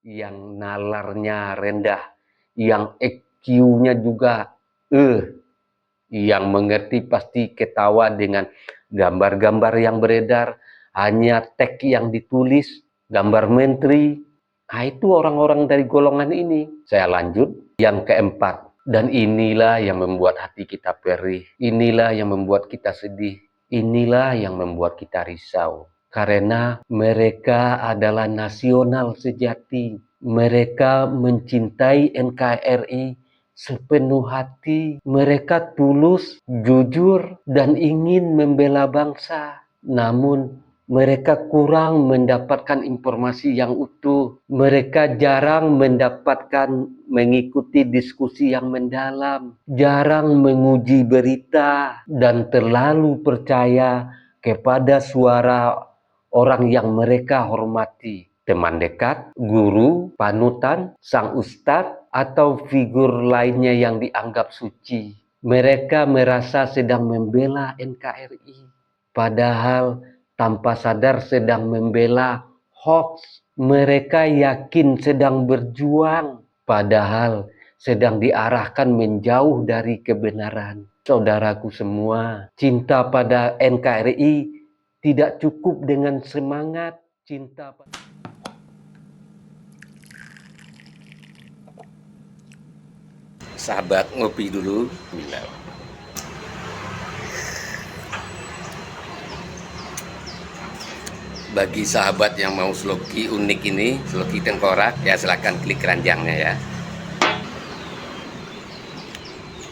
yang nalarnya rendah, yang EQ-nya juga yang mengerti pasti ketawa dengan gambar-gambar yang beredar, hanya teks yang ditulis, gambar menteri. Nah, itu orang-orang dari golongan ini. Saya lanjut yang keempat. Dan inilah yang membuat hati kita perih. Inilah yang membuat kita sedih. Inilah yang membuat kita risau. Karena mereka adalah nasional sejati. Mereka mencintai NKRI sepenuh hati. Mereka tulus, jujur, dan ingin membela bangsa. Namun mereka kurang mendapatkan informasi yang utuh. Mereka jarang mengikuti diskusi yang mendalam, jarang menguji berita, dan terlalu percaya kepada suara orang yang mereka hormati. Teman dekat, guru, panutan, sang ustadz, atau figur lainnya yang dianggap suci. Mereka merasa sedang membela NKRI. Padahal tanpa sadar sedang membela hoax. Mereka yakin sedang berjuang, padahal sedang diarahkan menjauh dari kebenaran. Saudaraku semua, cinta pada NKRI tidak cukup dengan semangat cinta. Sahabat, ngopi dulu. Bagi sahabat yang mau sloki unik ini, sloki tengkorak, ya silahkan klik keranjangnya ya.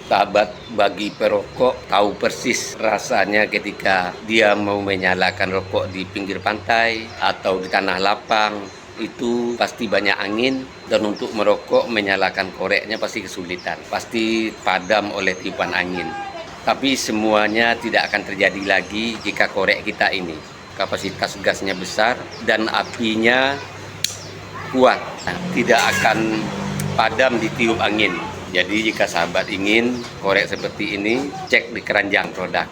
Sahabat, bagi perokok tahu persis rasanya ketika dia mau menyalakan rokok di pinggir pantai atau di tanah lapang. Itu pasti banyak angin, dan untuk merokok menyalakan koreknya pasti kesulitan, pasti padam oleh tiupan angin. Tapi semuanya tidak akan terjadi lagi jika korek kita ini kapasitas gasnya besar dan apinya kuat, tidak akan padam ditiup angin. Jadi jika sahabat ingin korek seperti ini, cek di keranjang produk.